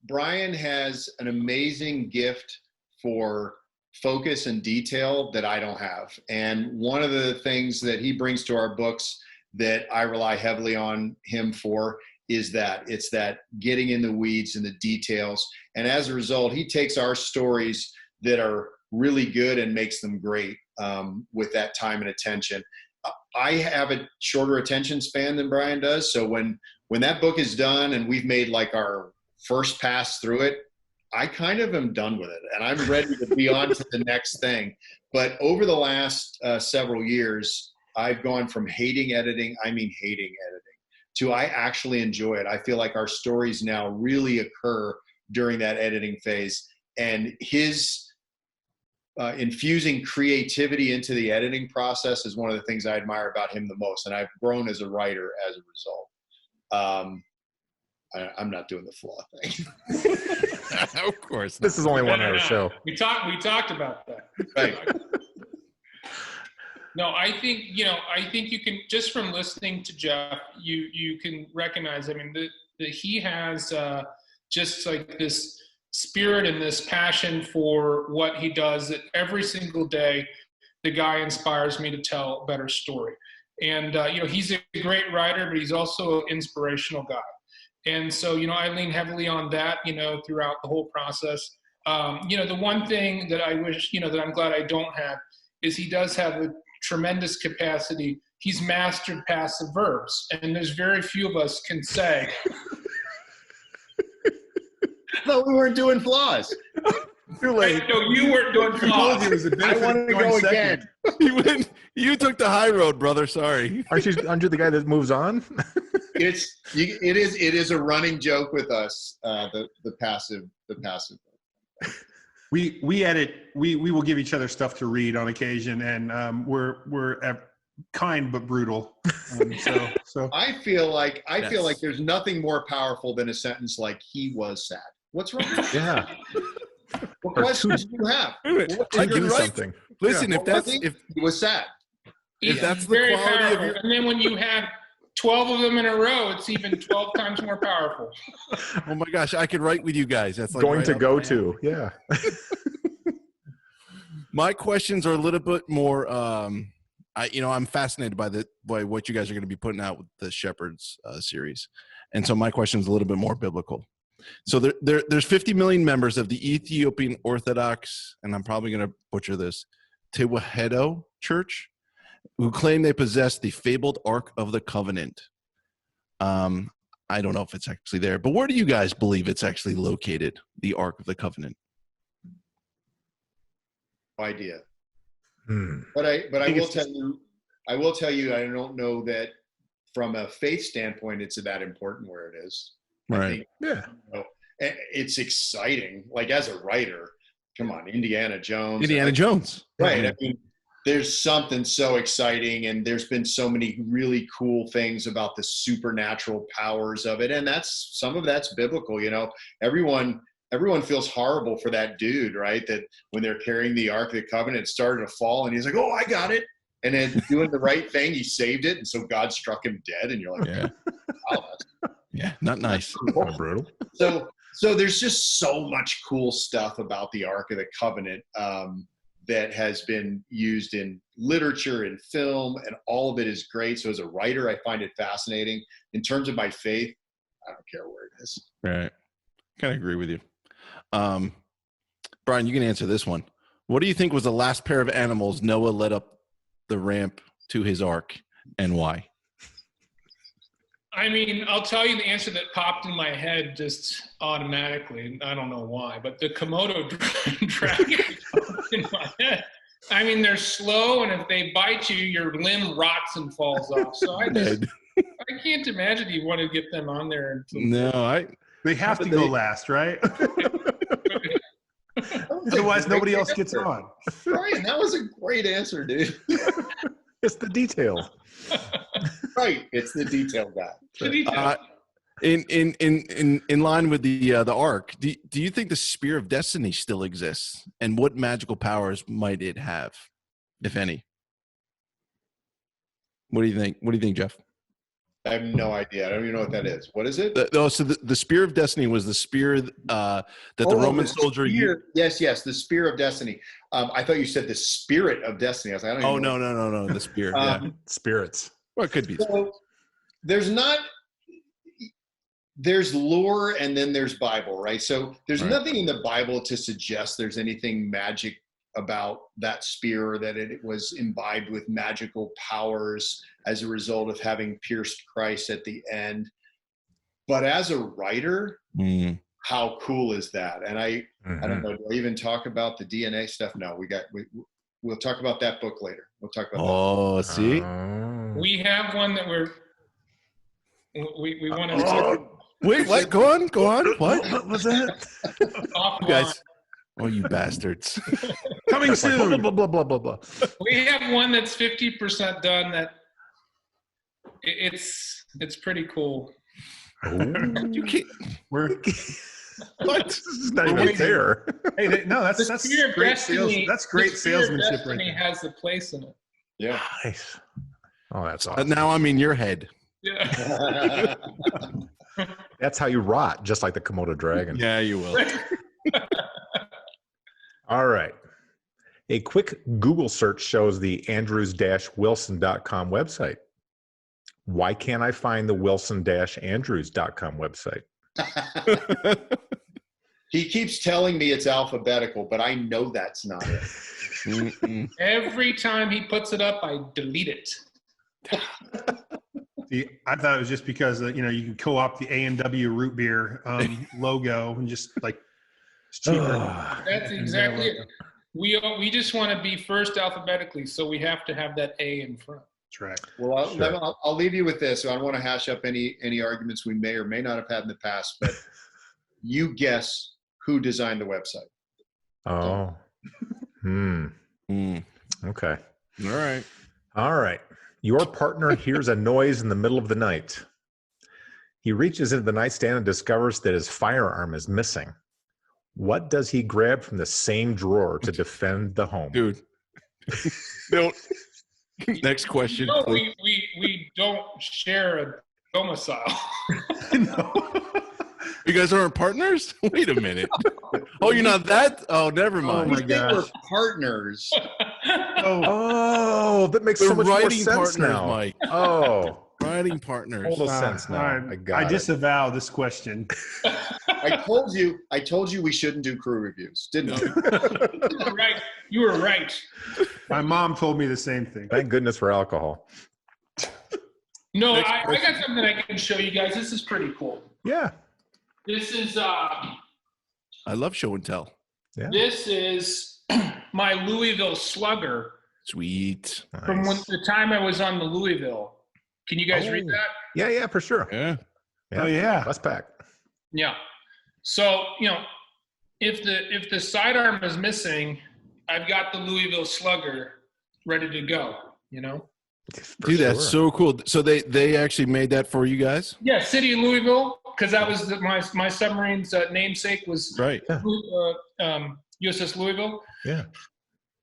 Brian has an amazing gift for focus and detail that I don't have. And one of the things that he brings to our books that I rely heavily on him for is that it's that getting in the weeds and the details. And as a result, he takes our stories that are really good and makes them great with that time and attention. I have a shorter attention span than Brian does. So when that book is done and we've made like our first pass through it, I kind of am done with it and I'm ready to be on to the next thing. But over the last several years, I've gone from hating editing, to I actually enjoy it. I feel like our stories now really occur during that editing phase, and his infusing creativity into the editing process is one of the things I admire about him the most. And I've grown as a writer as a result. I'm not doing the flaw thing. Of course. This is only 1 hour show. We talked about that. Right. No, I think you can, just from listening to Jeff, you can recognize, I mean, that he has just like this spirit and this passion for what he does, that every single day the guy inspires me to tell a better story. And he's a great writer, but he's also an inspirational guy. And so, I lean heavily on that, throughout the whole process. The one thing that I wish, that I'm glad I don't have is he does have a tremendous capacity. He's mastered passive verbs, and there's very few of us can say. No, we weren't doing flaws. Too late. No, you weren't doing flaws. I wanted to go again. You took the high road, brother. Sorry. Aren't you the guy that moves on? It is a running joke with us. The passive. We edit. We will give each other stuff to read on occasion, and we're kind but brutal. So I feel like there's nothing more powerful than a sentence like "he was sad." What's wrong? Yeah. What questions do you have? I Give can me write. something. Listen, What was he? He was sad. if that's the very quality of powerful. your- And then when you have 12 of them in a row, it's even 12 times more powerful. Oh my gosh, I could write with you guys. That's like Going right to up go my alley. to. Yeah. My questions are a little bit more. I'm fascinated by what you guys are going to be putting out with the Shepherds series, and so my question is a little bit more biblical. So there's 50 million members of the Ethiopian Orthodox, and I'm probably going to butcher this, Tewahedo Church, who claim they possess the fabled Ark of the Covenant. I don't know if it's actually there, but where do you guys believe it's actually located, the Ark of the Covenant? No idea. Hmm. But I will tell you, I don't know that from a faith standpoint, it's that important where it is. I Right. think, Yeah. it's exciting. Like as a writer, come on, Indiana Jones. Indiana Jones. Right. I mean, there's something so exciting, and there's been so many really cool things about the supernatural powers of it. And some of that's biblical, everyone feels horrible for that dude, right? That when they're carrying the Ark of the Covenant, it started to fall and he's like, "Oh, I got it." And then doing the right thing, he saved it. And so God struck him dead. And you're like, Yeah. wow, that's Yeah. Not nice. Kind of brutal. So there's just so much cool stuff about the Ark of the Covenant that has been used in literature and film, and all of it is great. So as a writer, I find it fascinating. In terms of my faith, I don't care where it is. Right. Kind of agree with you. Brian, you can answer this one. What do you think was the last pair of animals Noah led up the ramp to his ark, and why? I mean, I'll tell you the answer that popped in my head just automatically. I don't know why, but the Komodo dragon popped in my head. I mean, they're slow, and if they bite you, your limb rots and falls off. So I can't imagine you want to get them on there. They have to go last, right? Otherwise, nobody else gets on. Brian, that was a great answer, dude. It's the details. Right, it's the detail guy. In line with the ark, do you think the Spear of Destiny still exists, and what magical powers might it have, if any? What do you think? What do you think, Jeff? I have no idea. I don't even know what that is. What is it? So the Spear of Destiny was the spear that the Roman soldier used. Yes, the Spear of Destiny. I thought you said the Spirit of Destiny. I was like, I don't even know. No, the spear. Spirits. Well, it could be. So there's lore and then there's Bible, right? So there's nothing in the Bible to suggest there's anything magic about that spear, or that it was imbibed with magical powers as a result of having pierced Christ at the end. But as a writer, how cool is that? And I don't know, do I even talk about the DNA stuff? No, we'll talk about that book later. We'll talk about that. See? We have one that we want to. Wait, what? Go on. What was that? You guys. Oh, you bastards. Coming soon. Blah, blah, blah, blah, blah. We have one that's 50% done. That it's pretty cool. You can't. What? This is not even fair. Hey, no, that's great Destiny, that's great salesmanship. Destiny has the place in it. Yeah. Nice. Oh, that's awesome. Now I'm in your head. Yeah. That's how you rot, just like the Komodo dragon. Yeah, you will. All right. A quick Google search shows the andrews-wilson.com website. Why can't I find the wilson-andrews.com website? He keeps telling me it's alphabetical, but I know that's not it. Every time he puts it up, I delete it. See, I thought it was just because you can co-opt the A&W root beer logo and just like it's cheaper. That's exactly it. We just want to be first alphabetically, so we have to have that A in front. That's right. Well, I'll leave you with this. So I don't want to hash up any arguments we may or may not have had in the past, but you guess who designed the website. Oh. Okay. All right. Your partner hears a noise in the middle of the night. He reaches into the nightstand and discovers that his firearm is missing. What does he grab from the same drawer to defend the home? Dude. Don't. Next question. No, we don't share a domicile. No. You guys aren't partners? Wait a minute. Oh, you're not that? Oh, never mind. Oh my gosh. We're partners. Oh, that makes so much more sense now. Mike. Oh, Writing partners. total sense now. I disavow this question. I told you we shouldn't do crew reviews, didn't I? Right. You were right. My mom told me the same thing. Thank goodness for alcohol. No, I got something I can show you guys. This is pretty cool. Yeah. This is I love show and tell. Yeah. this is my Louisville Slugger Sweet. from the time I was on the Louisville. Can you guys read that? Yeah, for sure. Yeah. Oh yeah. Let's pack. Yeah. So, if the sidearm is missing, I've got the Louisville Slugger ready to go, Dude, that's so cool. So they actually made that for you guys? Yeah, City of Louisville, because that was my submarine's namesake was Right. USS Louisville. Yeah.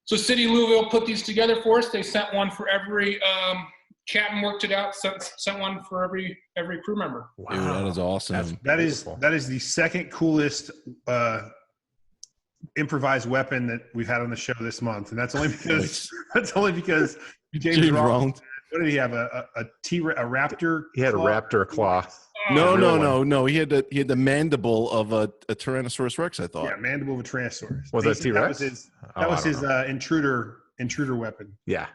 So City of Louisville put these together for us. They sent one for every captain, worked it out, sent one for every crew member. Wow. Dude, that is awesome. That is the second coolest improvised weapon that we've had on the show this month, and that's only because James James Rollins. What did he have? A raptor? He had a raptor claw. No. He had the mandible of a Tyrannosaurus Rex. I thought. Yeah, mandible of a Tyrannosaurus. Was that T-Rex? That was his intruder weapon. Yeah.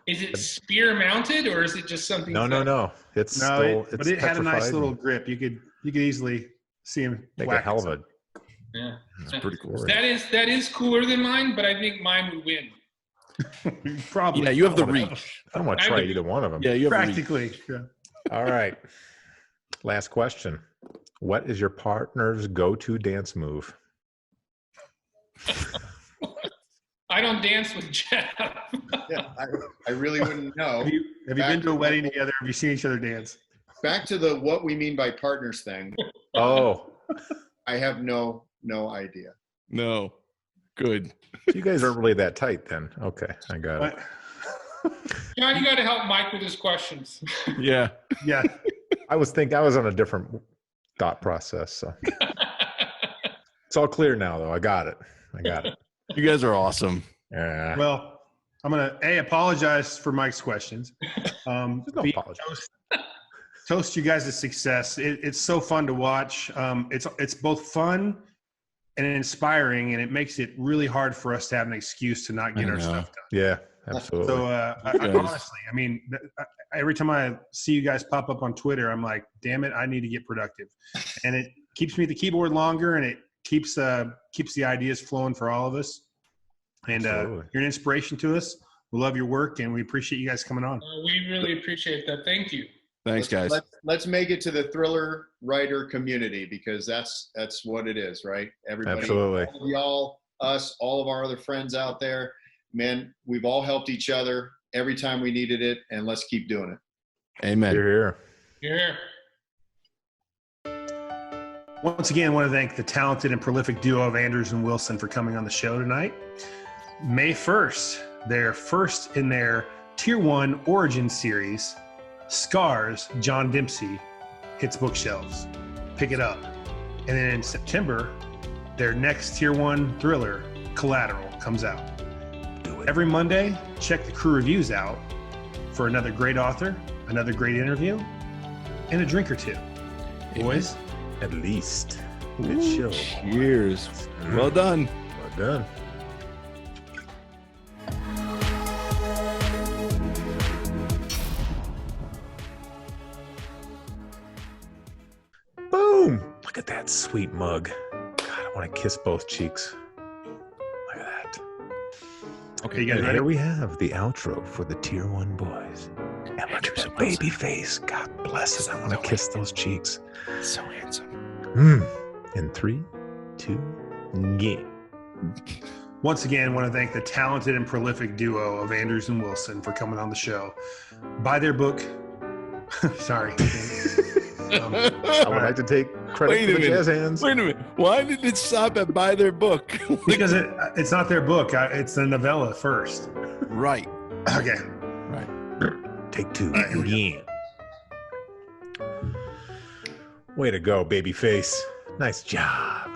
Is it spear mounted or is it just something? No. It's had a nice little grip. You could easily see him make a hell of a. Yeah, it's pretty cool. That is cooler than mine, but I think mine would win. Probably. Yeah, you have the reach. I don't want to try either one of them. Yeah, you have practically. The reach. Yeah. All right. Last question. What is your partner's go-to dance move? I don't dance with Jeff. Yeah, I really wouldn't know. Have you been to a wedding together? Have you seen each other dance? Back to the what we mean by partners thing. Oh. I have no idea. No. Good. You guys aren't really that tight then. Okay, I got it. John, you got to help Mike with his questions. Yeah. Yeah. I was on a different thought process. So it's all clear now, though. I got it. You guys are awesome. Yeah. Well, I'm gonna apologize for Mike's questions. No apology. Toast you guys to success. It's so fun to watch. It's both fun and inspiring, and it makes it really hard for us to have an excuse to not get our stuff done. Yeah, absolutely. So honestly, I mean, every time I see you guys pop up on Twitter, I'm like, damn it, I need to get productive. And it keeps me at the keyboard longer, and it keeps the ideas flowing for all of us. And you're an inspiration to us. We love your work, and we appreciate you guys coming on. We really appreciate that. Thank you. Thanks, guys. Let's make it to the thriller writer community, because that's what it is, right? Everybody, absolutely. All of y'all, us, all of our other friends out there, man, we've all helped each other every time we needed it, and let's keep doing it. Amen. You're here. Once again, I want to thank the talented and prolific duo of Andrews and Wilson for coming on the show tonight. May 1st, their first in their Tier 1 Origin series, Scars, John Dempsey, hits bookshelves. Pick it up. And then in September, their next Tier 1 thriller, Collateral, comes out. Every Monday, check the crew reviews out for another great author, another great interview, and a drink or two. Boys, at least. Good show. Cheers. Well done. Well done. Boom! Look at that sweet mug. God, I want to kiss both cheeks. Look at that. Okay, you guys And ready? here we have the outro for the Tier 1 boys. And look at the baby face. God bless it. I want to kiss those cheeks. So handsome. In 3, 2, yeah. Once again, I want to thank the talented and prolific duo of Andrews and Wilson for coming on the show. Buy their book. Sorry. I would like to take credit for the jazz hands. Wait a minute. Why did it stop at buy their book? Because it's not their book. It's the novella first. Right. Okay. Right. Take 2. All right, Yeah. Way to go, baby face. Nice job.